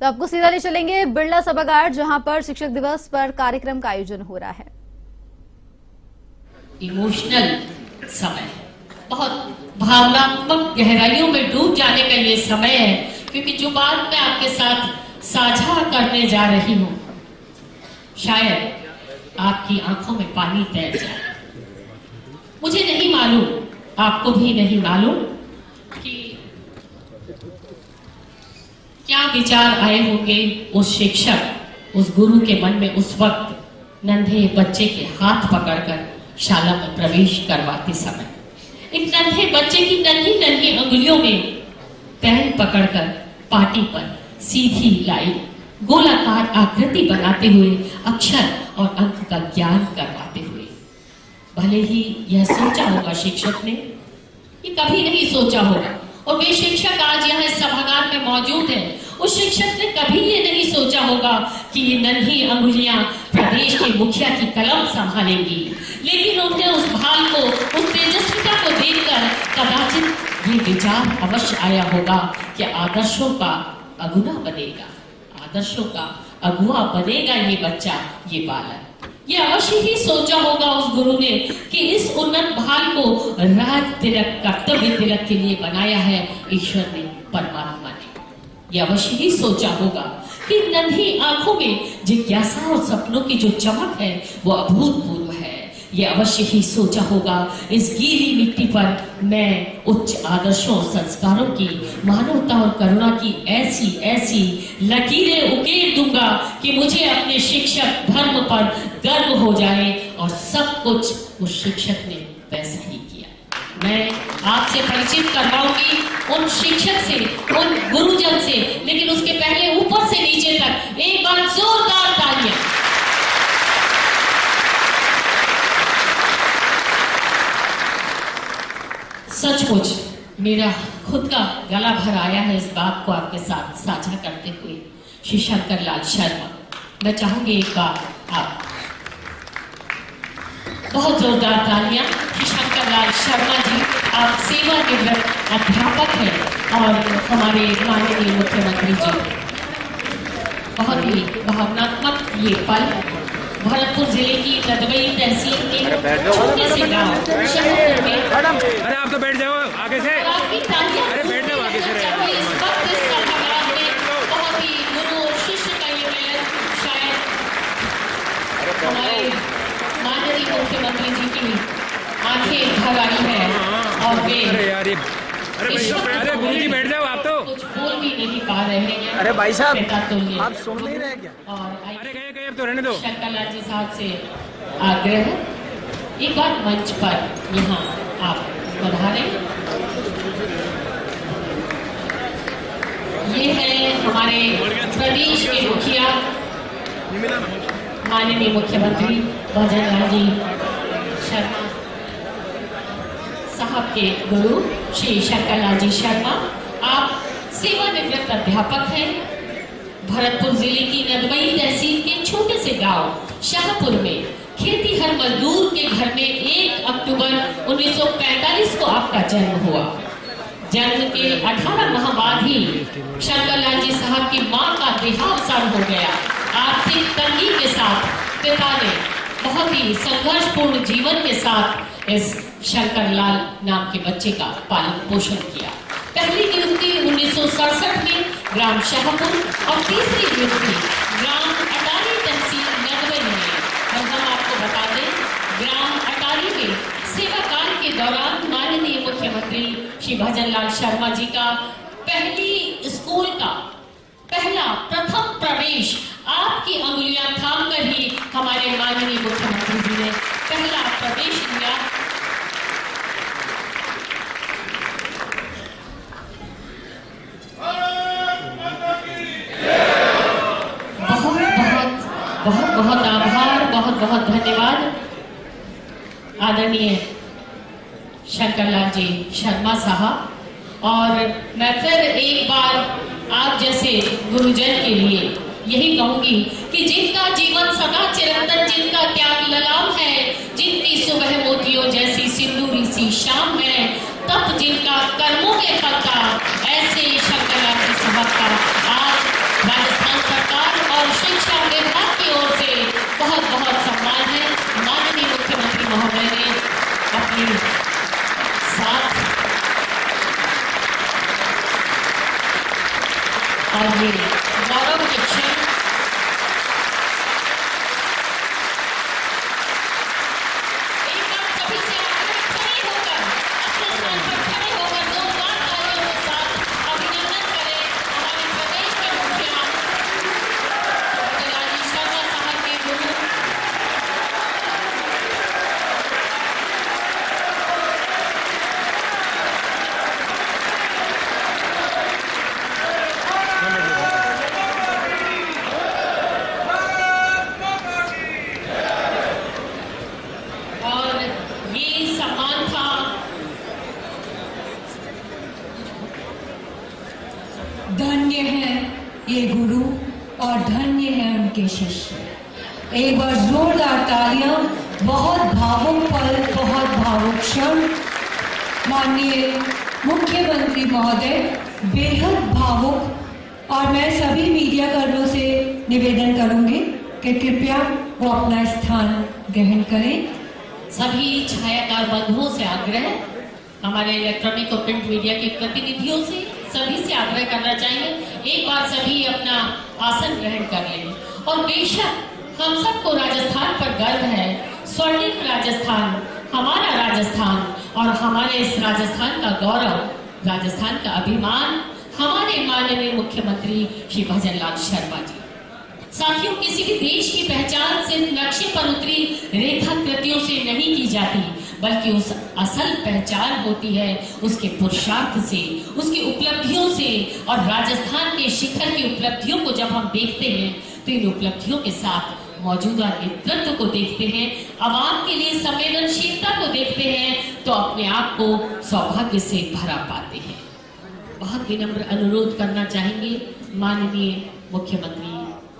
तो आपको सीधा ले चलेंगे बिरला सभागार, जहां पर शिक्षक दिवस पर कार्यक्रम का आयोजन हो रहा है। इमोशनल समय, बहुत भावनात्मक गहराइयों में डूब जाने का ये समय है, क्योंकि जो बात मैं आपके साथ साझा करने जा रही हूं, शायद आपकी आंखों में पानी तैर जाए। मुझे नहीं मालूम, आपको भी नहीं मालूम कि क्या विचार आए होंगे उस शिक्षक, उस गुरु के मन में उस वक्त नन्हे बच्चे के हाथ पकड़कर शाला में प्रवेश करवाते समय। एक नन्हे बच्चे की नन्ही नन्ही अंगुलियों में पेन पकड़कर पाटी पर सीधी लाइन गोलाकार आकृति बनाते हुए अक्षर और अंक का ज्ञान करवाते हुए। भले ही यह सोचा होगा शिक्षक ने, ये कभी नहीं सोचा होगा, और वे शिक्षक आज यहाँ इस सभागार में मौजूद हैं, उस शिक्षक ने कभी ये नहीं सोचा होगा कि ये नन्ही अंगुलियां प्रदेश के मुखिया की कलम संभालेंगी। लेकिन उनने उस भाल को, उस तेजस्विता को देखकर कदाचित ये विचार अवश्य आया होगा कि आदर्शों का अगुआ बनेगा, आदर्शों का अगुआ बनेगा ये बच्चा, ये बालक। ये अवश्य ही सोचा होगा उस गुरु ने कि इस उन्नत भाल को राज तिलक, कर्तव्य तिलक के लिए बनाया है ईश्वर ने, परमात्मा ने। ये अवश्य ही सोचा होगा कि नन्ही आंखों में जिज्ञासा और सपनों की जो चमक है वो अभूतपूर्व है। ये अवश्य ही सोचा होगा इस गीली मिट्टी पर मैं उच्च आदर्शों और संस्कारों की, मानवता और करुणा की ऐसी ऐसी लकीरें उकेर दूंगा कि मुझे अपने शिक्षक धर्म पर गर्व हो जाए। और सब कुछ उस शिक्षक ने वैसा ही किया। मैं आपसे परिचित करवाऊंगी उन शिक्षक से, उन गुरुजन से, लेकिन उसके पहले ऊपर से नीचे तक एक बार जोरदार तालियां। सचमुच मेरा खुद का गला भर आया है इस बात को आपके साथ साझा करते हुए। श्री शंकर लाल शर्मा, मैं चाहूंगी एक बार आप बहुत जोरदार तालियां। श्री शंकर लाल शर्मा जी, आप सेवानिवृत्त अध्यापक हैं और हमारे माननीय मुख्यमंत्री जी, बहुत ही भावनात्मक ये पल भरतपुर जिले की नदबई तहसील के छोटे से गांव शहर में। अरे आप तो बैठ जाओ आगे से, अरे बैठ जाओ आगे से। इस वक्त इस सभागार में बहुत ही गुरु और शिष्य का ये मिलन शायद हमारे माननीय मुख्यमंत्री जी की आंखें भर आई है और वे अरे गुरु जी बैठ जाओ, आप तो कुछ बोल भी नहीं पा रहे हैं। अरे भाई साहब, आप सुन नहीं रहे क्या? और अरे गए अब तो रहने दो। शंकर लाल जी साहब से आग्रह है, एक बार मंच पर यहाँ आप पधारें। ये है हमारे प्रदेश के मुखिया माननीय मुख्यमंत्री भजन लाल जी शर्मा साहब के गुरु श्री शंकर लाल जी शर्मा। आप सेवानिवृत्त अध्यापक हैं। भरतपुर जिले की नदबई तहसील के छोटे से गांव शाहपुर में खेतीहर मजदूर के घर में 1 अक्टूबर 1945 को आपका जन्म हुआ। जन्म के 18 माह बाद ही शंकर लाल जी साहब की मां का देहावसान हो गया। आर्थिक तंगी के साथ पिता ने बहुत ही संघर्षपूर्ण जीवन के साथ इस शंकर लाल नाम के बच्चे का पालन पोषण किया। पहली नियुक्ति 1967 में ग्राम शाहपुर और तीसरी नियुक्ति ग्राम अटारी तहसील नदबई में। और हम आपको बता दें, ग्राम अटारी में सेवा काल के दौरान माननीय मुख्यमंत्री श्री भजन लाल शर्मा जी का पहली स्कूल का प्रथम प्रवेश आपकी अंगुलियां थामकर ही हमारे माननीय मुख्यमंत्री जी ने पहला प्रवेश लिया। बहुत बहुत आभार, बहुत बहुत धन्यवाद आदरणीय शंकर लाल जी शर्मा साहब। और मैं फिर एक बार आप जैसे गुरुजन के लिए यही कहूंगी कि जिनका जीवन सदा चिरंतन, जिनका त्याग ललाम है, जिनकी सुबह मोतियों जैसी सिंदूरी सी शाम है, तब जिनका कर्मों में फलता, ऐसे शंकर लाल जी साहब का आज बहुत बहुत सम्मान है। माननीय मुख्यमंत्री महोदय ने अपने साथ और ये गौरव के क्षण एक बार सभी से खड़े होकर अपने स्थान पर खड़े होकर जोरदार तालियों के साथ अभिनंदन करें हमारे प्रदेश के मुखिया राजेश शर्मा साहब के गुरु और ये सम्मान था धन्य है ये गुरु और धन्य है उनके शिष्य। एक बार जोरदार तालियां। बहुत भावुक पल, बहुत भावुक क्षण। माननीय मुख्यमंत्री महोदय बेहद भावुक, और मैं सभी मीडिया कर्मियों से निवेदन करूंगी कि कृपया वो अपना स्थान ग्रहण करें। सभी छायाकार बंधुओं से आग्रह, हमारे इलेक्ट्रॉनिक और प्रिंट मीडिया के प्रतिनिधियों से, सभी से आग्रह करना चाहिए एक बार सभी अपना आसन ग्रहण कर लें। और बेशक हम सबको राजस्थान पर गर्व है। स्वर्णिम राजस्थान, हमारा राजस्थान, और हमारे इस राजस्थान का गौरव, राजस्थान का अभिमान हमारे माननीय मुख्यमंत्री श्री भजनलाल शर्मा जी। साथियों, किसी भी देश की पहचान सिर्फ नक्शे पर उतरी रेखाकृतियों से नहीं की जाती, बल्कि उस असल पहचान होती है उसके पुरुषार्थ से, उसकी उपलब्धियों से। और राजस्थान के शिखर की उपलब्धियों को जब हम देखते हैं तो इन उपलब्धियों के साथ मौजूदा नेतृत्व को देखते हैं, आवाम के लिए संवेदनशीलता को देखते हैं, तो अपने आप को सौभाग्य से भरा पाते हैं। बहुत विनम्र अनुरोध करना चाहेंगे माननीय मुख्यमंत्री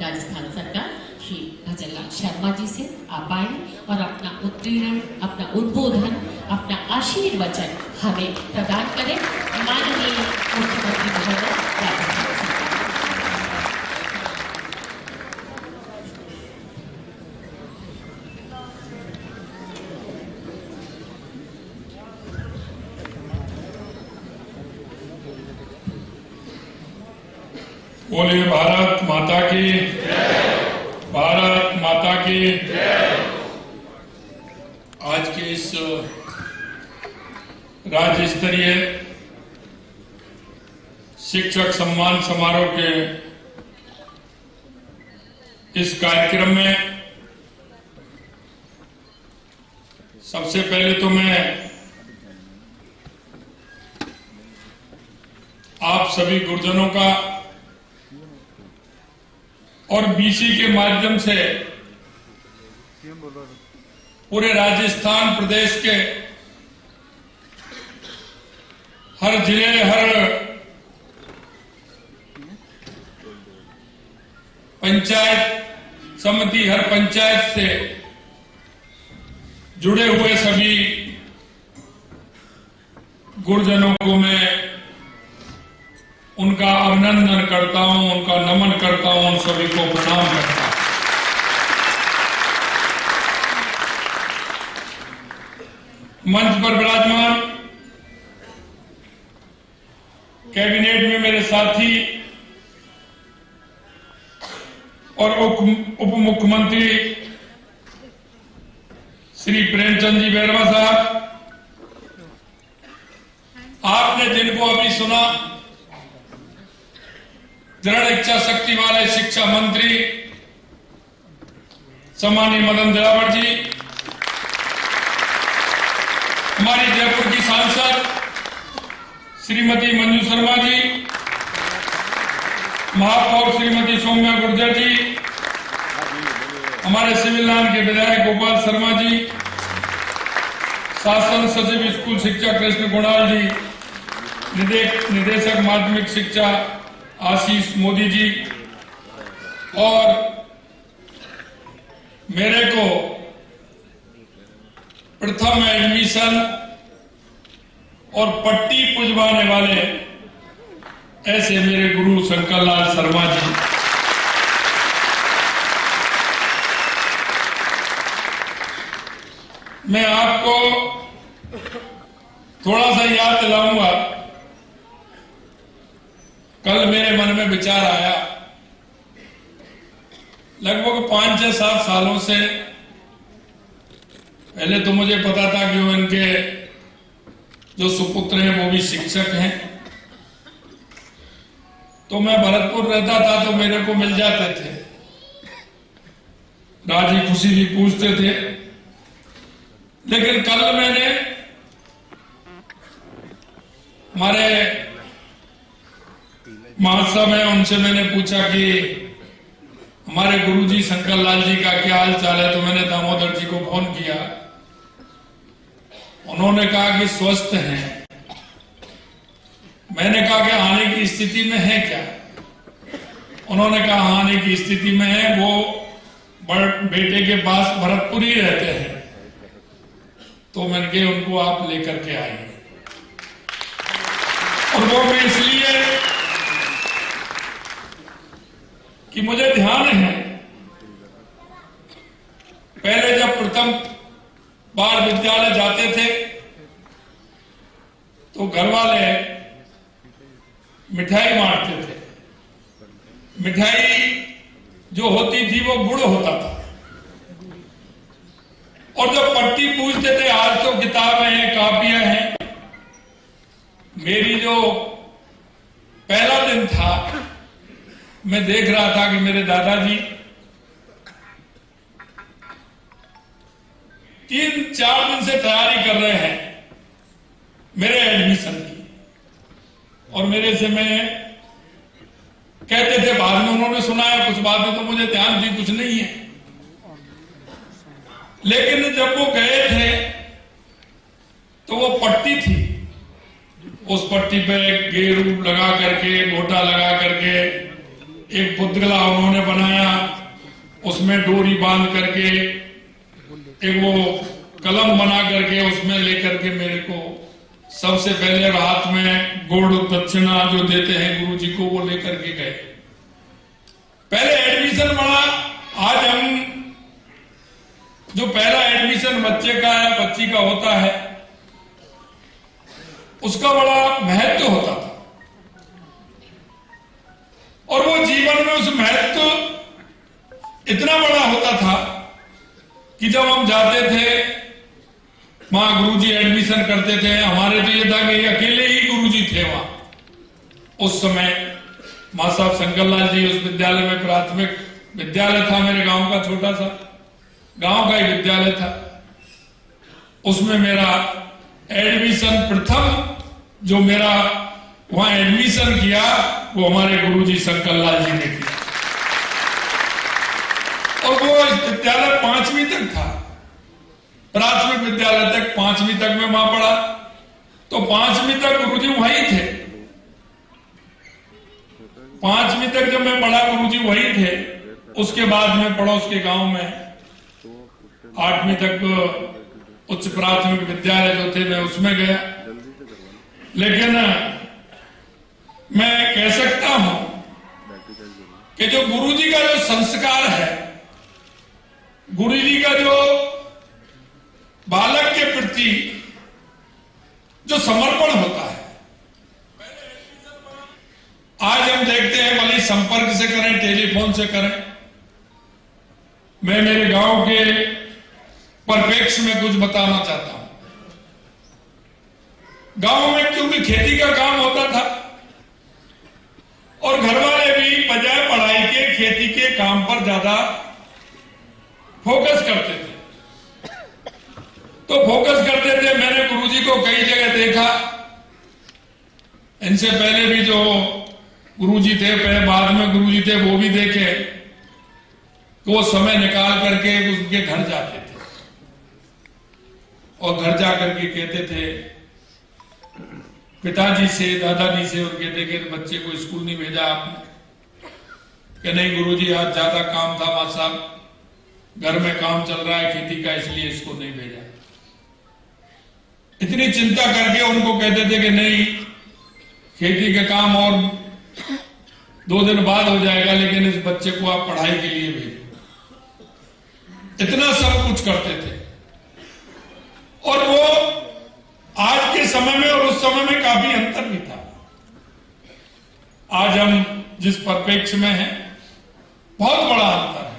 राजस्थान सरकार श्री भजनलाल शर्मा जी से, आप आए और अपना उत्तीर्ण, अपना उद्बोधन, अपना आशीर्वचन हमें प्रदान करें। माननीय मुख्यमंत्री महोदय राजस्थान सरकार। बोलिए भारत माता की, भारत माता की। आज के इस राज्य स्तरीय शिक्षक सम्मान समारोह के इस कार्यक्रम में सबसे पहले तो मैं आप सभी गुरुजनों का और बीसी के माध्यम से पूरे राजस्थान प्रदेश के हर जिले, हर पंचायत समिति, हर पंचायत से जुड़े हुए सभी गुरुजनों को मैं उनका अभिनंदन करता हूं, उनका नमन करता हूं, उन सभी को प्रणाम करता हूं। मंच पर विराजमान कैबिनेट में मेरे साथी और उप मुख्यमंत्री श्री प्रेमचंद जी बैरवा साहब, आपने जिनको अभी सुना, दृढ़ इच्छा शक्ति वाले शिक्षा मंत्री सम्मानीय मदन दिलावर जी, हमारी जयपुर की सांसद श्रीमती मंजू शर्मा जी, महापौर श्रीमती सौम्या गुर्जर जी, हमारे सिविल लाइन के विधायक गोपाल शर्मा जी, शासन सचिव स्कूल शिक्षा कृष्ण गुणाल जी, निदेशक माध्यमिक शिक्षा आशीष मोदी जी, और मेरे को प्रथम एडमिशन और पट्टी पुजवाने वाले ऐसे मेरे गुरु शंकर लाल शर्मा जी, मैं आपको थोड़ा सा याद दिलाऊंगा। कल मेरे मन में विचार आया, लगभग 5-6-7 सालों से, पहले तो मुझे पता था कि वो इनके जो सुपुत्र हैं वो भी शिक्षक हैं, तो मैं भरतपुर रहता था तो मेरे को मिल जाते थे, राजी खुशी भी पूछते थे। लेकिन कल मैंने हमारे महासभा में उनसे मैंने पूछा कि हमारे गुरुजी शंकर लाल जी का क्या हाल चाल है, तो मैंने दामोदर जी को फोन किया। उन्होंने कहा कि स्वस्थ हैं। मैंने कहा कि आने की स्थिति में है क्या? उन्होंने कहा आने की स्थिति में है, वो बेटे के पास भरतपुर ही रहते हैं। तो मैंने कहा उनको आप लेकर के आइए, और वो मैं इसलिए कि मुझे ध्यान है, पहले जब प्रथम बार विद्यालय जाते थे तो घर वाले मिठाई बांटते थे। मिठाई जो होती थी वो गुड़ होता था, और जब पट्टी पूछते थे, आज तो किताबें हैं, कापियां हैं। मेरी जो पहला दिन था, मैं देख रहा था कि मेरे दादाजी 3-4 दिन से तैयारी कर रहे हैं मेरे एडमिशन की, और मेरे से मैं कहते थे, बाद में उन्होंने सुनाया कुछ बातें, तो मुझे ध्यान थी कुछ नहीं है। लेकिन जब वो गए थे तो वो पट्टी थी, उस पट्टी पे गेरू लगा करके, गोटा लगा करके एक पुतला उन्होंने बनाया, उसमें डोरी बांध करके एक वो कलम बना करके उसमें लेकर के मेरे को सबसे पहले रात में गुड़ दक्षिणा जो देते हैं गुरु जी को, वो लेकर के गए। पहले एडमिशन बड़ा, आज हम जो पहला एडमिशन बच्चे का या बच्ची का होता है उसका बड़ा महत्व होता था, और वो जीवन में उस महत्व इतना बड़ा होता था कि जब हम जाते थे वहां गुरुजी एडमिशन करते थे, हमारे तो ये था कि अकेले ही गुरुजी थे वहां। उस समय मां साहब शंकरलाल जी उस विद्यालय में, प्राथमिक विद्यालय था मेरे गांव का, छोटा सा गांव का ही विद्यालय था, उसमें मेरा एडमिशन प्रथम जो मेरा वहां एडमिशन किया वो हमारे गुरुजी शंकरलाल जी ने किया, और वो इस विद्यालय 5वीं तक था, प्राथमिक विद्यालय तक 5वीं तक मैं वहां पढ़ा। तो 5वीं तक गुरुजी वहीं थे, 5वीं तक जब मैं पढ़ा गुरुजी वहीं थे। उसके बाद में पड़ोस के गांव में 8वीं तक उच्च प्राथमिक विद्यालय जो थे मैं उसमें गया। लेकिन मैं कह सकता हूं कि जो गुरुजी का जो संस्कार है, गुरुजी का जो बालक के प्रति जो समर्पण होता है, आज हम देखते हैं भले संपर्क से करें, टेलीफोन से करें। मैं मेरे गांव के परिप्रेक्ष्य में कुछ बताना चाहता हूं। गांव में क्योंकि खेती का काम होता था और घर वाले भी बजाय पढ़ाई के खेती के काम पर ज्यादा फोकस करते थे, तो फोकस करते थे। मैंने गुरुजी को कई जगह देखा, इनसे पहले भी जो गुरुजी थे, पहले बाद में गुरुजी थे, वो भी देखे, तो वो समय निकाल करके उनके घर जाते थे और घर जाकर के कहते थे पिताजी से, दादाजी से, और कहते कि बच्चे को स्कूल नहीं भेजा आपने? कि नहीं गुरुजी आज ज्यादा काम था, मां साहब घर में काम चल रहा है खेती का, इसलिए इसको नहीं भेजा। इतनी चिंता करके उनको कहते थे कि नहीं खेती का काम और 2 दिन बाद हो जाएगा, लेकिन इस बच्चे को आप पढ़ाई के लिए भेजो। इतना सब कुछ करते थे। और वो आज के समय में और उस समय में काफी अंतर भी था। आज हम जिस परिप्रेक्ष्य में हैं, बहुत बड़ा अंतर है।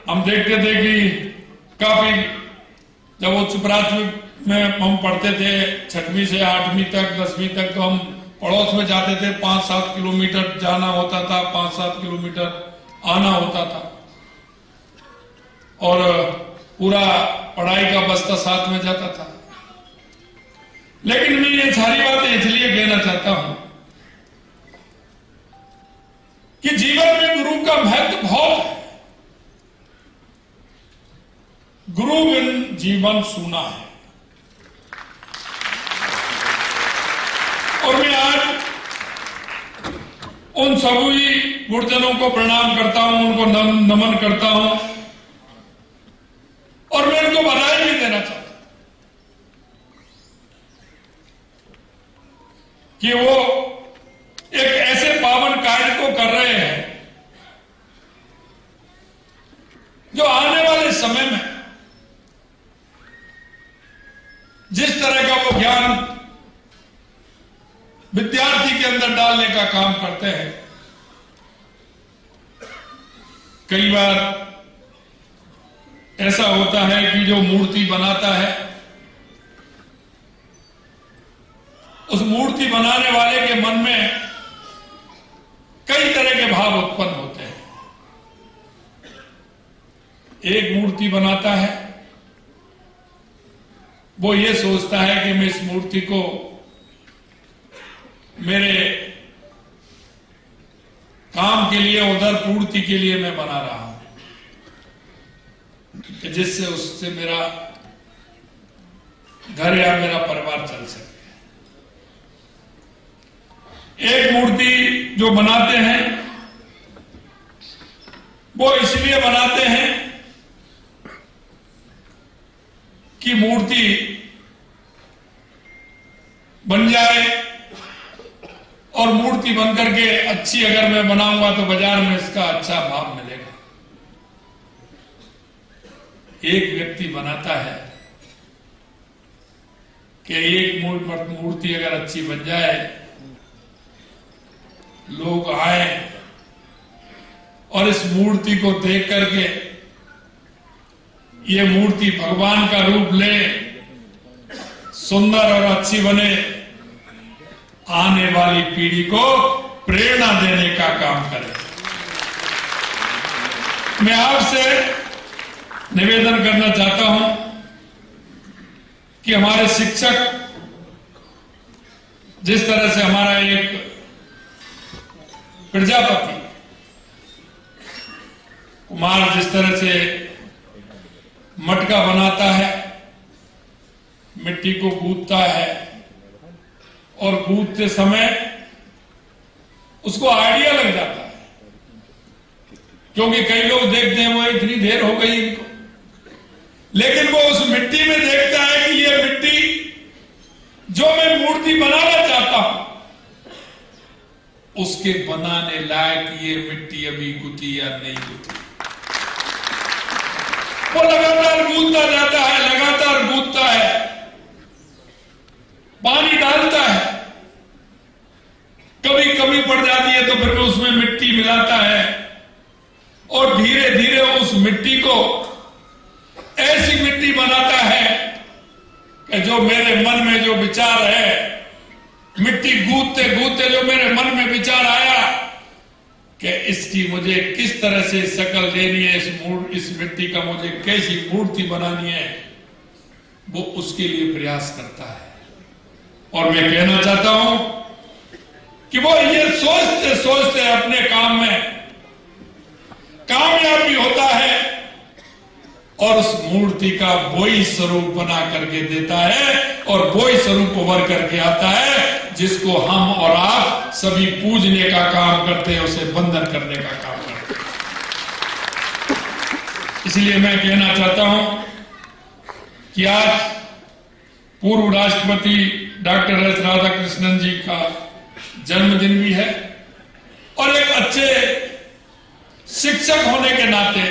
हम देखते थे कि काफी, जब वो उच्च प्राथमिक में हम पढ़ते थे 6वीं से 8वीं तक 10वीं तक, तो हम पड़ोस में जाते थे, 5-7 किलोमीटर जाना होता था, 5-7 किलोमीटर आना होता था, और पूरा पढ़ाई का बस्ता साथ में जाता था। लेकिन मैं ये सारी बातें इसलिए कहना चाहता हूं कि जीवन में गुरु का महत्व बहुत है। गुरु बिन जीवन सूना है। और मैं आज उन सभी गुरुजनों को प्रणाम करता हूं, उनको नमन करता हूं, और मैं उनको बधाई भी देना चाहता हूं कि वो एक ऐसे पावन कार्य को कर रहे हैं जो आने वाले समय में जिस तरह का वो ज्ञान विद्यार्थी के अंदर डालने का काम करते हैं। कई बार ऐसा होता है कि जो मूर्ति बनाता है, उस मूर्ति बनाने वाले के मन में कई तरह के भाव उत्पन्न होते हैं। एक मूर्ति बनाता है, वो ये सोचता है कि मैं इस मूर्ति को मेरे काम के लिए, उधर पूर्ति के लिए मैं बना रहा हूं, जिससे उससे मेरा घर या मेरा परिवार चल सके। एक मूर्ति जो बनाते हैं, वो इसलिए बनाते हैं कि मूर्ति बन जाए, और मूर्ति बनकर के अच्छी अगर मैं बनाऊंगा तो बाजार में इसका अच्छा भाव मिलेगा। एक व्यक्ति बनाता है कि एक मूर्ति अगर अच्छी बन जाए, लोग आए और इस मूर्ति को देख करके ये मूर्ति भगवान का रूप ले, सुंदर और अच्छी बने, आने वाली पीढ़ी को प्रेरणा देने का काम करे। मैं आपसे निवेदन करना चाहता हूं कि हमारे शिक्षक जिस तरह से हमारा एक प्रजापति कुमार जिस तरह से मटका बनाता है, मिट्टी को गूंथता है, और गूंथते समय उसको आइडिया लग जाता है, क्योंकि कई लोग देखते हैं वो इतनी देर हो गई इनको, लेकिन वो उस मिट्टी में देखता है कि ये मिट्टी जो मैं मूर्ति बनाना चाहता हूं, उसके बनाने लायक ये मिट्टी अभी गुथी या नहीं गुथी। वो लगातार गूंथता जाता है, लगातार गूंथता है, पानी डालता है, कभी कमी पड़ जाती है तो फिर उसमें मिट्टी मिलाता है, और धीरे धीरे उस मिट्टी को ऐसी मिट्टी बनाता है कि जो मेरे मन में जो विचार है, मिट्टी गूंथते गूंथते जो मेरे मन में विचार आया कि इसकी मुझे किस तरह से शक्ल देनी है, इस मिट्टी का मुझे कैसी मूर्ति बनानी है, वो उसके लिए प्रयास करता है। और मैं कहना चाहता हूं कि वो ये सोचते सोचते अपने काम में कामयाब भी होता है, और उस मूर्ति का वही स्वरूप बना करके देता है, और वही स्वरूप उभर करके आता है जिसको हम और आप सभी पूजने का काम करते हैं, उसे वंदन करने का काम करते हैं। इसलिए मैं कहना चाहता हूं कि आज पूर्व राष्ट्रपति डॉक्टर एस राधाकृष्णन जी का जन्मदिन भी है, और एक अच्छे शिक्षक होने के नाते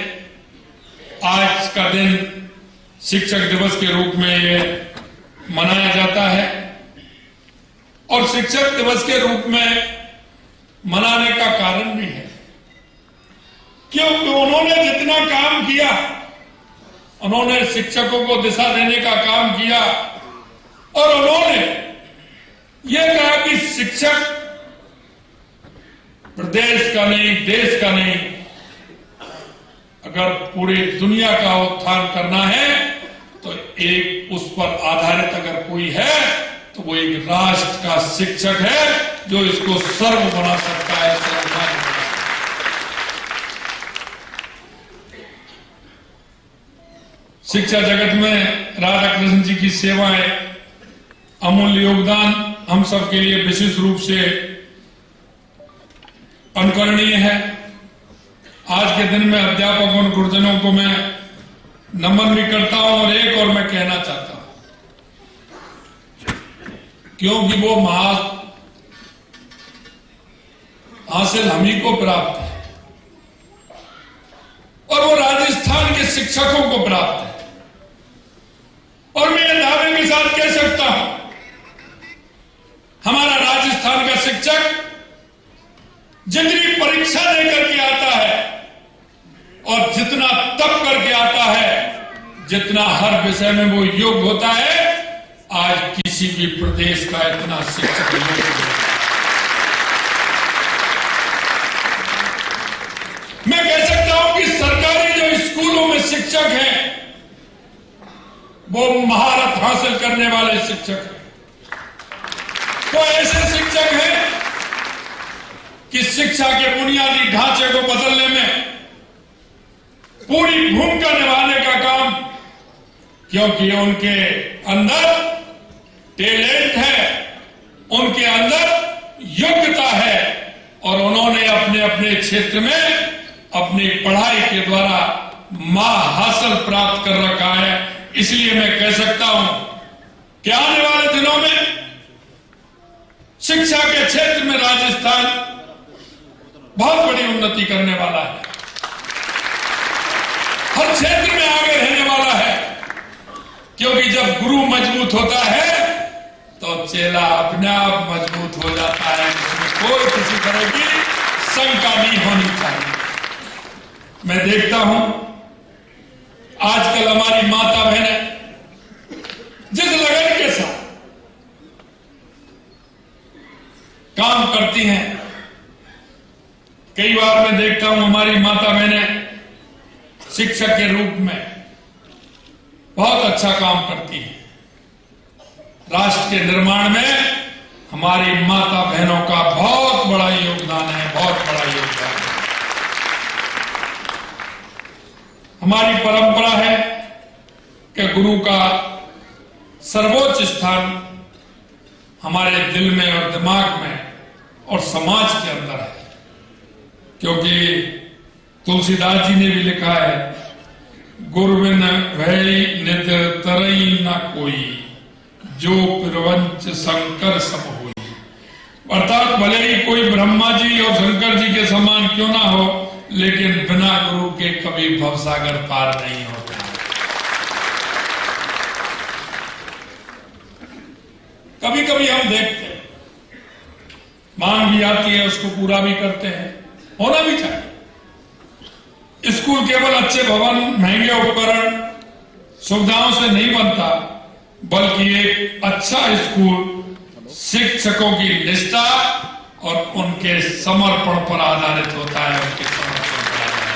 आज का दिन शिक्षक दिवस के रूप में ये मनाया जाता है। और शिक्षक दिवस के रूप में मनाने का कारण भी है क्योंकि उन्होंने जितना काम किया, उन्होंने शिक्षकों को दिशा देने का काम किया और उन्होंने ये कहा कि शिक्षक प्रदेश का नहीं, देश का नहीं, अगर पूरी दुनिया का उत्थान करना है तो एक उस पर आधारित अगर कोई है तो वो एक राष्ट्र का शिक्षक है जो इसको सर्व बना सकता है, सर्वमान्य बना सकता है। शिक्षा जगत में राधा कृष्ण जी की सेवाएं, अमूल्य योगदान हम सब के लिए विशेष रूप से अनुकरणीय है। आज के दिन में अध्यापकों और गुरुजनों को मैं नमन भी करता हूं और एक और मैं कहना चाहता हूं क्योंकि वो हासिल हम ही को प्राप्त है और वो राजस्थान के शिक्षकों को प्राप्त है। और मैं ये दावे के साथ कह सकता हूं हमारा राजस्थान का शिक्षक जितनी परीक्षा देकर के आता है और जितना तप करके आता है, जितना हर विषय में वो योग्य होता है, आज किसी भी प्रदेश का इतना शिक्षक योग्य नहीं। मैं कह सकता हूं कि सरकारी जो स्कूलों में शिक्षक हैं वो महारत हासिल करने वाले शिक्षक हैं। वो ऐसे शिक्षक हैं कि शिक्षा के बुनियादी ढांचे को बदलने में पूरी भूमिका निभाने का काम, क्योंकि उनके अंदर टैलेंट है, उनके अंदर योग्यता है और उन्होंने अपने अपने क्षेत्र में अपनी पढ़ाई के द्वारा महाहासिल प्राप्त कर रखा है। इसलिए मैं कह सकता हूं कि आने वाले दिनों में शिक्षा के क्षेत्र में राजस्थान बहुत बड़ी उन्नति करने वाला है, हर क्षेत्र में आगे रहने वाला है, क्योंकि जब गुरु मजबूत होता है तो चेला अपने आप मजबूत हो जाता है। इसमें कोई किसी तरह की शंका नहीं होनी चाहिए। मैं देखता हूं आजकल हमारी माता बहनें जिस लगन के साथ काम करती हैं, कई बार मैं देखता हूं हमारी माता बहनें शिक्षक के रूप में बहुत अच्छा काम करती हैं। राष्ट्र के निर्माण में हमारी माता बहनों का बहुत बड़ा योगदान है, बहुत बड़ा योगदान है। हमारी परंपरा है कि गुरु का सर्वोच्च स्थान हमारे दिल में और दिमाग में और समाज के अंदर है, क्योंकि तुलसीदास जी ने भी लिखा है, गुरुविन भय नित तरई न कोई, जो प्रवंच शंकर सब होई। अर्थात भले ही कोई ब्रह्मा जी और शंकर जी के समान क्यों ना हो, लेकिन बिना गुरु के कभी भवसागर पार नहीं होता। कभी कभी हम देखते हैं मांग भी आती है, उसको पूरा भी करते हैं, होना भी चाहिए। स्कूल केवल अच्छे भवन, महंगे उपकरण, सुविधाओं से नहीं बनता, बल्कि एक अच्छा स्कूल शिक्षकों की निष्ठा और उनके समर्पण पर आधारित होता है। उनके समर्पण पर आधारित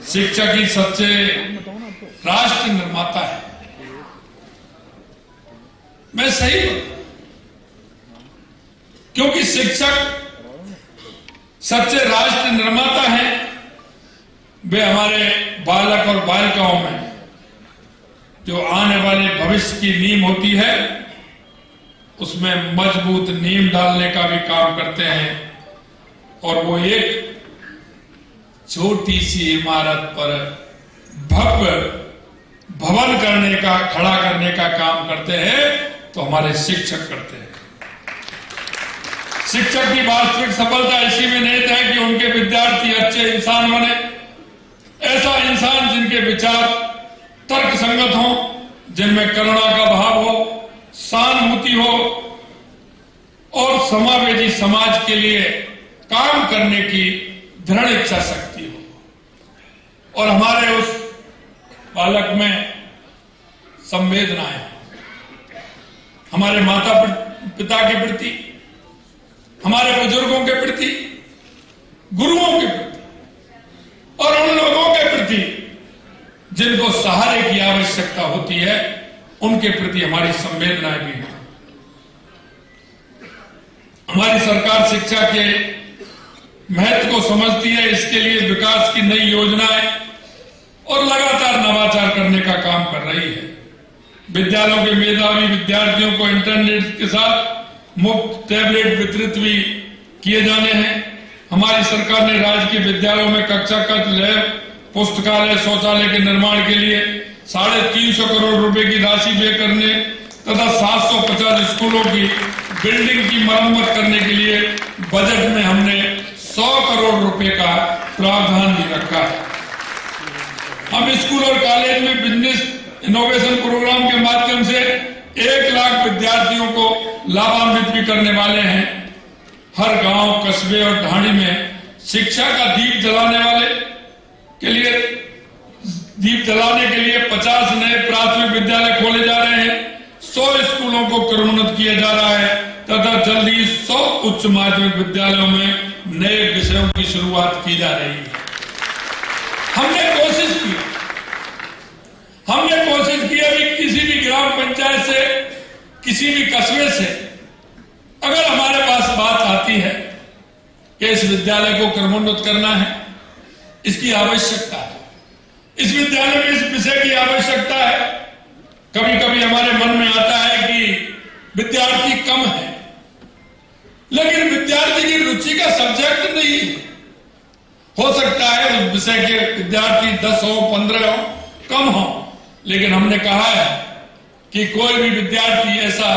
शिक्षक ही सच्चे राष्ट्र निर्माता है। मैं सही हूं, क्योंकि शिक्षक सच्चे राष्ट्र निर्माता हैं। वे हमारे बालक और बालिकाओं में जो आने वाले भविष्य की नींव होती है, उसमें मजबूत नींव डालने का भी काम करते हैं। और वो एक छोटी सी इमारत पर भव्य भवन करने का, खड़ा करने का काम करते हैं, तो हमारे शिक्षक करते हैं। शिक्षक की वास्तविक सफलता इसी में निहित है कि उनके विद्यार्थी अच्छे इंसान बने, ऐसा इंसान जिनके विचार तर्क संगत हों, जिनमें करुणा का भाव हो, सहानुभूति हो और समावेशी समाज के लिए काम करने की दृढ़ इच्छा शक्ति हो और हमारे उस बालक में संवेदनाएं, हमारे माता पिता के प्रति, हमारे बुजुर्गों के प्रति, गुरुओं के प्रति और उन लोगों के प्रति जिनको सहारे की आवश्यकता होती है, उनके प्रति हमारी संवेदनाएं भी हैं। हमारी सरकार शिक्षा के महत्व को समझती है, इसके लिए विकास की नई योजनाएं और लगातार नवाचार करने का काम कर रही है। विद्यालयों के मेधावी विद्यार्थियों को इंटरनेट के साथ मुफ्त टैबलेट वितरित भी किए जाने हैं। हमारी सरकार ने राज्य के विद्यालयों में कक्षा कक्ष, लैब, पुस्तकालय, शौचालय के निर्माण के लिए 350 करोड़ रुपए की राशि व्यय करने तथा 750 स्कूलों की बिल्डिंग की मरम्मत करने के लिए बजट में हमने 100 करोड़ रुपए का प्रावधान भी रखा है। हम स्कूल और कॉलेज में बिजनेस इनोवेशन प्रोग्राम के माध्यम से 1 लाख विद्यार्थियों को लाभान्वित भी करने वाले हैं। हर गांव, कस्बे और ढाणी में शिक्षा का दीप जलाने के लिए 50 नए प्राथमिक विद्यालय खोले जा रहे हैं। 100 स्कूलों को क्रमोन्नत किया जा रहा है तथा जल्द ही 100 उच्च माध्यमिक विद्यालयों में नए विषयों की शुरुआत की जा रही है। हमने कोशिश की है कि किसी भी ग्राम पंचायत से, किसी भी कस्बे से अगर हमारे पास बात आती है कि इस विद्यालय को क्रमोन्नत करना है, इसकी आवश्यकता है, इस विद्यालय में इस विषय की आवश्यकता है, कभी कभी हमारे मन में आता है कि विद्यार्थी कम है, लेकिन विद्यार्थी की रुचि का सब्जेक्ट नहीं है। हो सकता है उस विषय के विद्यार्थी 10 हो, 15 हो, कम हो, लेकिन हमने कहा है कि कोई भी विद्यार्थी ऐसा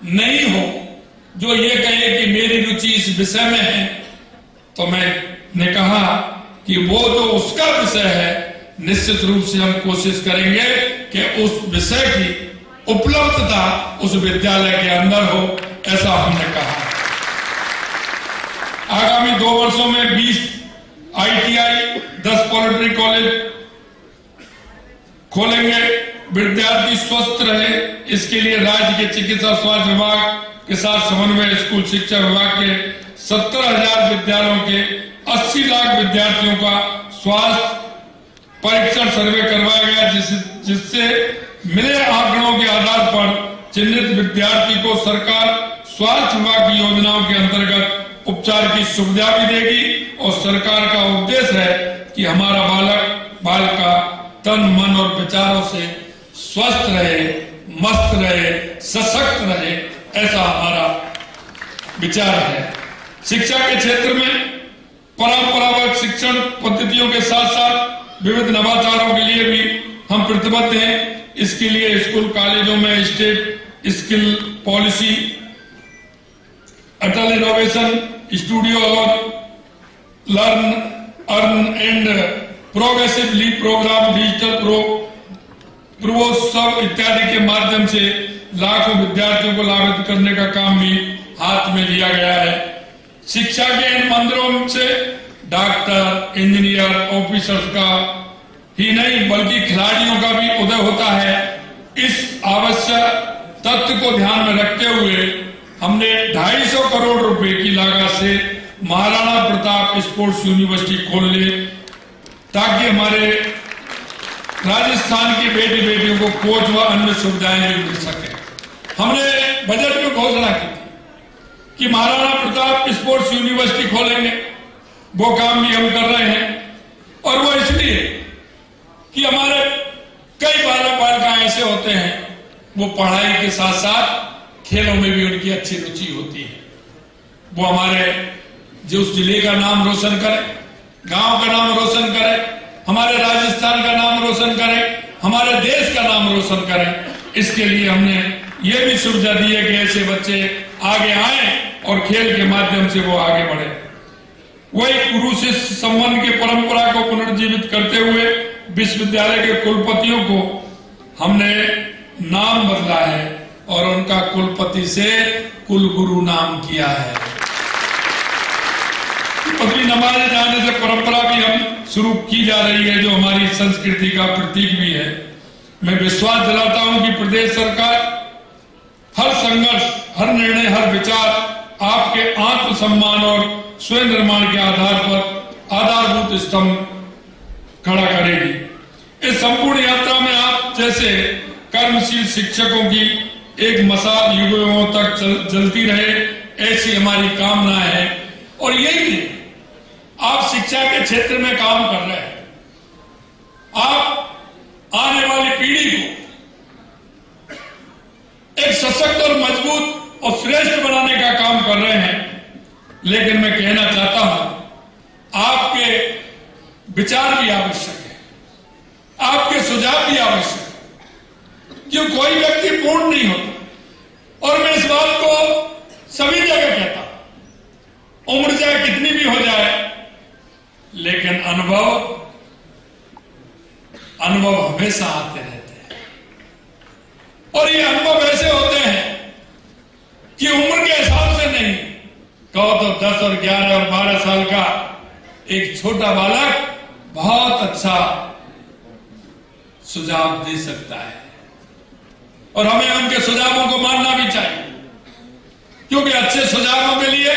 नहीं हो जो ये कहे कि मेरी रुचि इस विषय में है। तो मैंने कहा कि वो जो उसका विषय है, निश्चित रूप से हम कोशिश करेंगे कि उस विषय की उपलब्धता उस विद्यालय के अंदर हो, ऐसा हमने कहा। आगामी 2 वर्षों में 20 ITI, 10 पॉलिटेक्निक कॉलेज खोलेंगे। विद्यार्थी स्वस्थ रहे, इसके लिए राज्य के चिकित्सा स्वास्थ्य विभाग के साथ समन्वय स्कूल शिक्षा विभाग के 70,000 विद्यालयों के 80 लाख विद्यार्थियों का स्वास्थ्य परीक्षण सर्वे करवाया गया, जिससे मिले आंकड़ों के आधार पर चिन्हित विद्यार्थी को सरकार स्वास्थ्य विभाग की योजनाओं के अंतर्गत उपचार की सुविधा भी देगी और सरकार का उद्देश्य है कि हमारा बालिका तन, मन और विचारों से स्वस्थ रहे, मस्त रहे, सशक्त रहे, ऐसा हमारा विचार है। शिक्षा के क्षेत्र में परंपरागत शिक्षण पद्धतियों के साथ साथ विविध नवाचारों के लिए भी हम प्रतिबद्ध हैं। इसके लिए स्कूल कॉलेजों में state skill policy, Atal innovation studio और learn, earn and progressive leave programme, digital पूर्वोत्सव इत्यादि के माध्यम से लाखों विद्यार्थियों को लाभान्वित करने का काम भी हाथ में लिया गया है। शिक्षा के इन मंदिरों से डॉक्टर, इंजीनियर, ऑफिसर्स का ही नहीं बल्कि खिलाड़ियों का भी उदय होता है। इस आवश्यक तथ्य को ध्यान में रखते हुए हमने 250 करोड़ रुपए की लागत से महाराणा प्रताप स्पोर्ट्स यूनिवर्सिटी खोलने, ताकि हमारे राजस्थान की बेटी बेटियों को कोच व अन्य सुविधाएं भी मिल सके। हमने बजट में घोषणा की थी कि महाराणा प्रताप स्पोर्ट्स यूनिवर्सिटी खोलेंगे, वो काम भी हम कर रहे हैं। और वो इसलिए कि हमारे कई बालिका ऐसे होते हैं, वो पढ़ाई के साथ साथ खेलों में भी उनकी अच्छी रुचि होती है। वो हमारे जो उस जिले का नाम रोशन करे, गांव का नाम रोशन करे, हमारे राजस्थान का नाम रोशन करे, हमारे देश का नाम रोशन करे। इसके लिए हमने ये भी सुविधा दी है कि ऐसे बच्चे आगे आए और खेल के माध्यम से वो आगे बढ़े। वही गुरु शिष्य संबंध की परंपरा को पुनर्जीवित करते हुए विश्वविद्यालय के कुलपतियों को हमने नाम बदला है और उनका कुलपति से कुलगुरु नाम किया है। पगड़ी नमाजे जाने से परंपरा भी हम शुरू की जा रही है, जो हमारी संस्कृति का प्रतीक भी है। मैं विश्वास दिलाता हूं कि प्रदेश सरकार हर संघर्ष, हर निर्णय, हर विचार आपके आत्मसम्मान और स्वयं निर्माण के आधार पर आधारभूत स्तंभ खड़ा करेगी। इस संपूर्ण यात्रा में आप जैसे कर्मशील शिक्षकों की एक मशाल युगों तक जलती रहे, ऐसी हमारी कामना है। और यही नहीं, आप शिक्षा के क्षेत्र में काम कर रहे हैं, आप आने वाली पीढ़ी को एक सशक्त और मजबूत और श्रेष्ठ बनाने का काम कर रहे हैं। लेकिन मैं कहना चाहता हूं, आपके विचार भी आवश्यक है, आपके सुझाव भी आवश्यक है, क्यों कोई व्यक्ति पूर्ण नहीं होता। और मैं इस बात को सभी जगह कहता हूं, उम्र चाहे कितनी भी हो जाए, लेकिन अनुभव हमेशा आते रहते हैं। और ये अनुभव ऐसे होते हैं कि उम्र के हिसाब से नहीं, कहो तो 10 और 11 और 12 साल का एक छोटा बालक बहुत अच्छा सुझाव दे सकता है, और हमें उनके सुझावों को मानना भी चाहिए। क्योंकि अच्छे सुझावों के लिए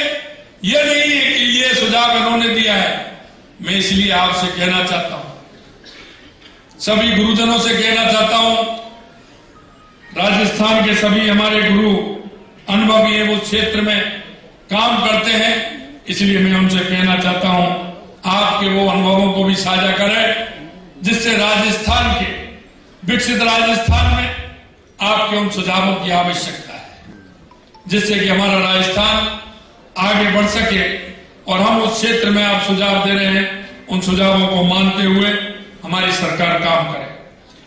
यह नहीं है कि ये सुझाव इन्होंने दिया है। मैं इसलिए आपसे कहना चाहता हूं, सभी गुरुजनों से कहना चाहता हूं, राजस्थान के सभी हमारे गुरु अनुभवी हैं, वो क्षेत्र में काम करते हैं, इसलिए मैं उनसे कहना चाहता हूं, आपके वो अनुभवों को भी साझा करें, जिससे राजस्थान के विकसित राजस्थान में आपके उन सुझावों की आवश्यकता है, जिससे कि हमारा राजस्थान आगे बढ़ सके। और हम उस क्षेत्र में आप सुझाव दे रहे हैं, उन सुझावों को मानते हुए हमारी सरकार काम करे।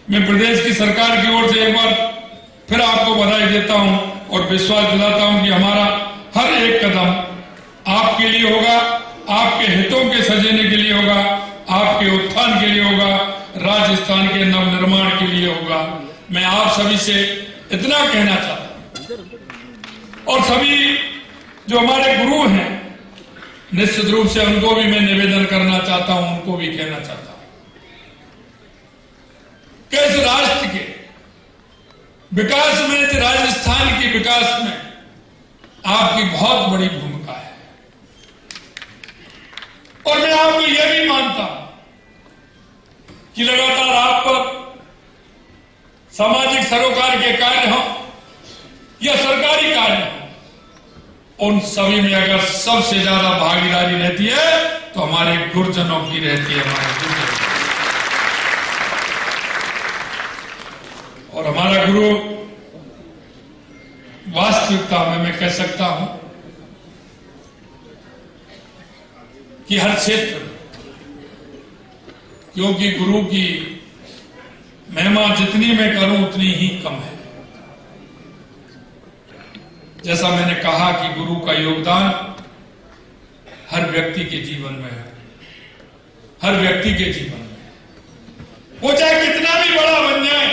मैं प्रदेश की सरकार की ओर से एक बार फिर आपको बधाई देता हूं और विश्वास दिलाता हूं कि हमारा हर एक कदम आपके लिए होगा, आपके हितों के सजेने के लिए होगा, आपके उत्थान के लिए होगा, राजस्थान के नवनिर्माण के लिए होगा। मैं आप सभी से इतना कहना चाहता हूं, और सभी जो हमारे गुरु हैं, निश्चित रूप से उनको भी मैं निवेदन करना चाहता हूं, उनको भी कहना चाहता हूं कि इस राष्ट्र के विकास में, इस राजस्थान के विकास में आपकी बहुत बड़ी भूमिका है। और मैं आपको यह भी मानता हूं कि लगातार आप पर सामाजिक सरोकार के कार्य हो या सरकारी कार्य हो, उन सभी में अगर सबसे ज्यादा भागीदारी रहती है तो हमारे गुरुजनों की रहती है, हमारे गुरुजनों। और हमारा गुरु वास्तविकता में मैं कह सकता हूं कि हर क्षेत्र में, क्योंकि गुरु की महिमा जितनी मैं करूं उतनी ही कम है। जैसा मैंने कहा कि गुरु का योगदान हर व्यक्ति के जीवन में है, हर व्यक्ति के जीवन में, वो चाहे कितना भी बड़ा बन जाए,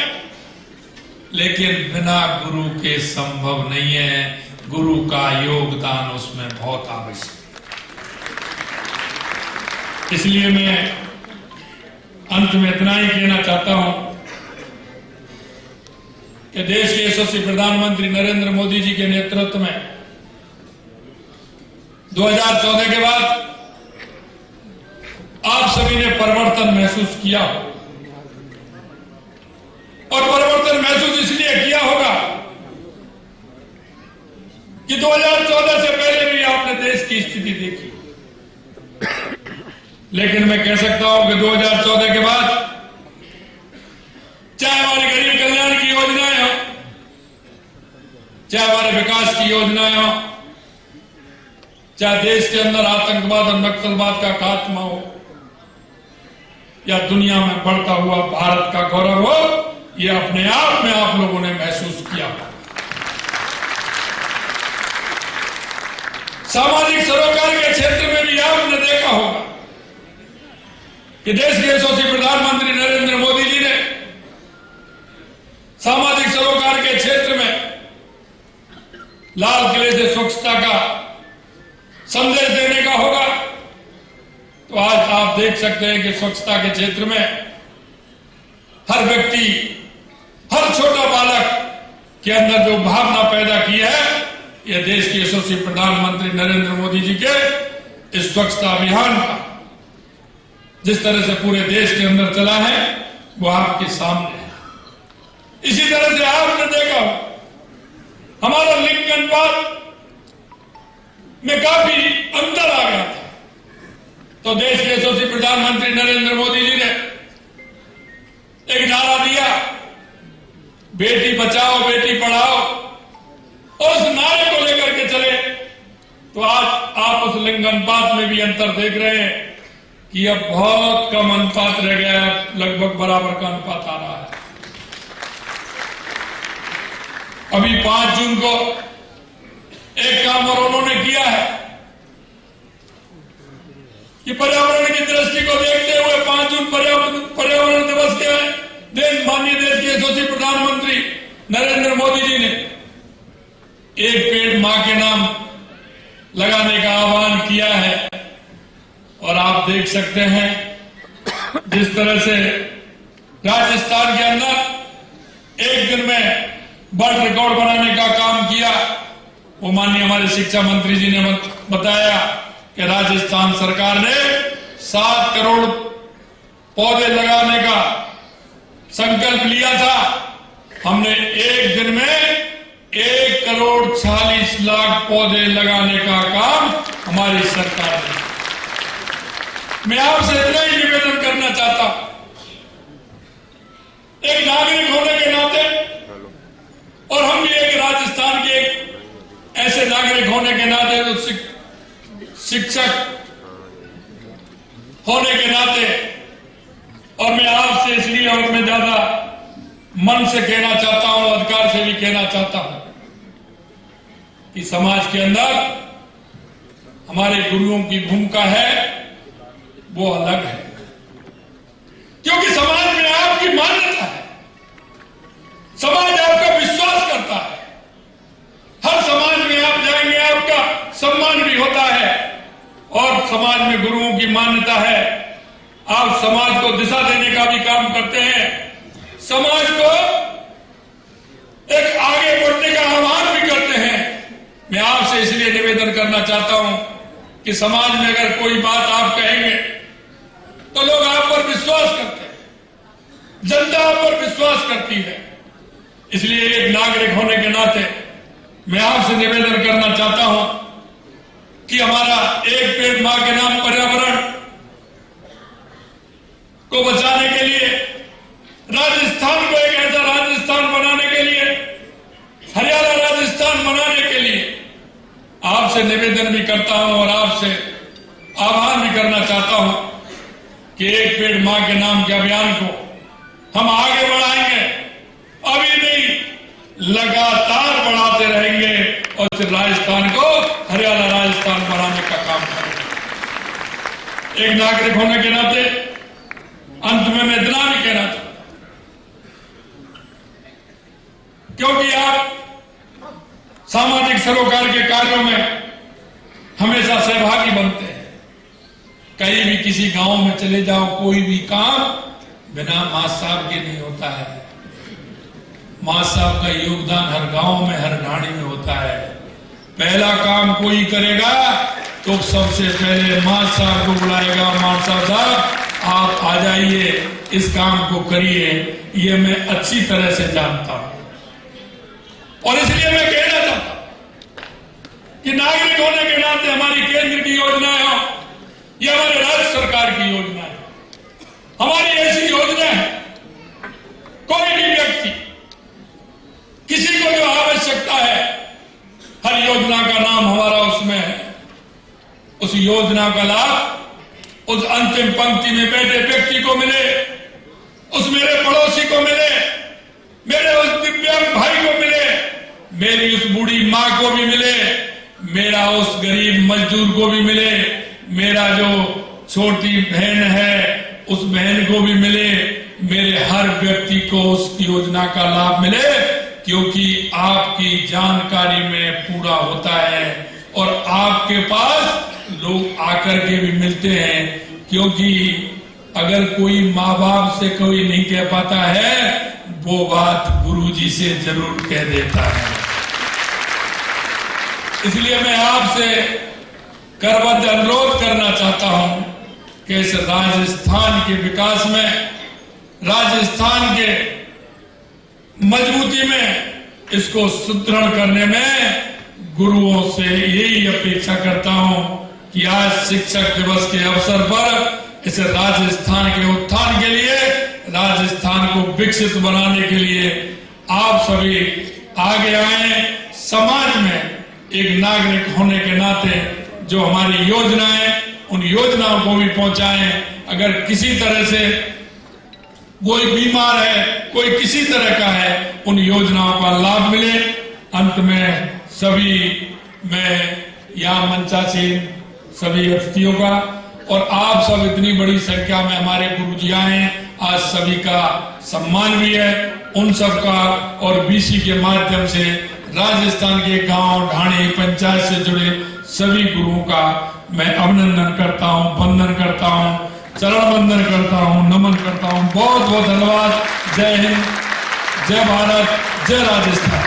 लेकिन बिना गुरु के संभव नहीं है। गुरु का योगदान उसमें बहुत आवश्यक है। इसलिए मैं अंत में इतना ही कहना चाहता हूं कि देश के यशस्वी प्रधानमंत्री नरेंद्र मोदी जी के नेतृत्व में 2014 के बाद आप सभी ने परिवर्तन महसूस किया हो, और परिवर्तन महसूस इसलिए किया होगा कि 2014 से पहले भी आपने देश की स्थिति देखी। लेकिन मैं कह सकता हूं कि 2014 के बाद चाहे हमारी गरीब कल्याण की योजनाएं हो, चाहे हमारे विकास की योजनाएं हो, चाहे देश के अंदर आतंकवाद और नक्सलवाद का खात्मा हो, या दुनिया में बढ़ता हुआ भारत का गौरव हो, ये अपने आप में आप लोगों ने महसूस किया। सामाजिक सरोकार के क्षेत्र में भी आपने देखा होगा कि देश के यशस्वी प्रधानमंत्री नरेंद्र मोदी जी ने सामाजिक सरोकार के क्षेत्र में लाल किले से स्वच्छता का संदेश देने का होगा। तो आज आप देख सकते हैं कि स्वच्छता के क्षेत्र में हर व्यक्ति, हर छोटा बालक के अंदर जो भावना पैदा की है, यह देश के यशस्वी प्रधानमंत्री नरेंद्र मोदी जी के इस स्वच्छता अभियान का जिस तरह से पूरे देश के अंदर चला है वो आपके सामने है। इसी तरह से आपने देखा हमारा लिंग अनुपात में काफी अंतर आ गया था, तो देश के यशस्वी प्रधानमंत्री नरेंद्र मोदी जी ने एक नारा दिया, बेटी बचाओ बेटी पढ़ाओ, और उस नारे को लेकर के चले तो आज आप उस लिंग अनुपात में भी अंतर देख रहे हैं कि अब बहुत कम अनुपात रह गया है, लगभग बराबर का अनुपात आ रहा है। अभी 5 जून को एक काम और उन्होंने किया है कि पर्यावरण की दृष्टि को देखते हुए 5 जून पर्यावरण दिवस के दिन माननीय देश के यशस्वी प्रधानमंत्री नरेंद्र मोदी जी ने एक पेड़ मां के नाम लगाने का आह्वान किया है। और आप देख सकते हैं जिस तरह से राजस्थान के अंदर एक दिन में वर्ल्ड रिकॉर्ड बनाने का काम किया, वो माननीय हमारे शिक्षा मंत्री जी ने बताया कि राजस्थान सरकार ने 7 करोड़ पौधे लगाने का संकल्प लिया था। हमने एक दिन में 1,40,00,000 पौधे लगाने का काम हमारी सरकार ने। मैं आपसे इतना ही निवेदन करना चाहता हूं, एक नागरिक होने के नाते और हम भी एक राजस्थान के एक ऐसे नागरिक होने के नाते, तो शिक्षक होने के नाते, और मैं आपसे इसलिए और मैं ज्यादा मन से कहना चाहता हूं, अधिकार से भी कहना चाहता हूं कि समाज के अंदर हमारे गुरुओं की भूमिका है वो अलग है, क्योंकि समाज में आपकी मान्यता है, समाज आपका विश्वास करता है, हर समाज में आप जाएंगे आपका सम्मान भी होता है, और समाज में गुरुओं की मान्यता है, आप समाज को दिशा देने का भी काम करते हैं, समाज को एक आगे बढ़ने का आह्वान भी करते हैं। मैं आपसे इसलिए निवेदन करना चाहता हूं कि समाज में अगर कोई बात आप कहेंगे तो लोग आप पर विश्वास करते हैं, जनता आप पर विश्वास करती है। इसलिए एक नागरिक होने के नाते मैं आपसे निवेदन करना चाहता हूं कि हमारा एक पेड़ मां के नाम पर्यावरण को बचाने के लिए, राजस्थान को एक ऐसा राजस्थान बनाने के लिए, हरियाणा राजस्थान बनाने के लिए आपसे निवेदन भी करता हूं और आपसे आह्वान भी करना चाहता हूं कि एक पेड़ मां के नाम के अभियान को हम आगे बढ़ाएंगे, अभी नहीं लगातार बढ़ाते रहेंगे और फिर राजस्थान को हरियाणा राजस्थान बनाने का काम करेंगे। एक नागरिक होने के नाते अंत में मैं इतना भी कहना चाहता हूं, क्योंकि आप सामाजिक सरोकार के कार्यों में हमेशा सहभागी बनते हैं। कहीं भी किसी गांव में चले जाओ, कोई भी काम बिना मां साहब के नहीं होता है। मां साहब का योगदान हर गांव में, हर ढाणी में होता है। पहला काम कोई करेगा तो सबसे पहले मां साहब को बुलाएगा, मां साहब आप आ जाइए, इस काम को करिए। ये मैं अच्छी तरह से जानता हूं और इसलिए मैं कहना चाहता हूं कि नागरिक होने के नाते हमारी केंद्र की योजनाएं हो, ये हमारे राज्य सरकार की योजना है, हमारी ऐसी योजना है, कोई भी व्यक्ति किसी को जो आवश्यकता है, हर योजना का नाम हमारा उसमें है। उस योजना का लाभ उस अंतिम पंक्ति में बैठे व्यक्ति को मिले, उस मेरे पड़ोसी को मिले, मेरे उस दिव्यांग भाई को मिले, मेरी उस बूढ़ी मां को भी मिले, मेरा उस गरीब मजदूर को भी मिले, मेरा जो छोटी बहन है उस बहन को भी मिले, मेरे हर व्यक्ति को उस योजना का लाभ मिले, क्योंकि आपकी जानकारी में पूरा होता है और आपके पास लोग आकर के भी मिलते हैं। क्योंकि अगर कोई माँ बाप से कोई नहीं कह पाता है, वो बात गुरुजी से जरूर कह देता है। इसलिए मैं आपसे करबद्ध अनुरोध करना चाहता हूं कि इस राजस्थान के विकास में, राजस्थान के मजबूती में, इसको सुदृढ़ करने में गुरुओं से यही अपेक्षा करता हूं कि आज शिक्षक दिवस के अवसर पर इस राजस्थान के उत्थान के लिए, राजस्थान को विकसित बनाने के लिए आप सभी आगे आए। समाज में एक नागरिक होने के नाते जो हमारी योजनाएं, उन योजनाओं को भी पहुंचाएं। अगर किसी तरह से कोई बीमार है, कोई किसी तरह का है, उन योजनाओं का लाभ मिले। अंत में सभी, मैं यहाँ मंचासीन सभी अतिथियों का और आप सब इतनी बड़ी संख्या में हमारे गुरुजी आए, आज सभी का सम्मान भी है, उन सब का और बीसी के माध्यम से राजस्थान के गांव, ढाणी, पंचायत से जुड़े सभी गुरुओं का मैं अभिनंदन करता हूं, वंदन करता हूं, चरण वंदन करता हूं, नमन करता हूं। बहुत बहुत धन्यवाद। जय हिंद, जय भारत, जय राजस्थान।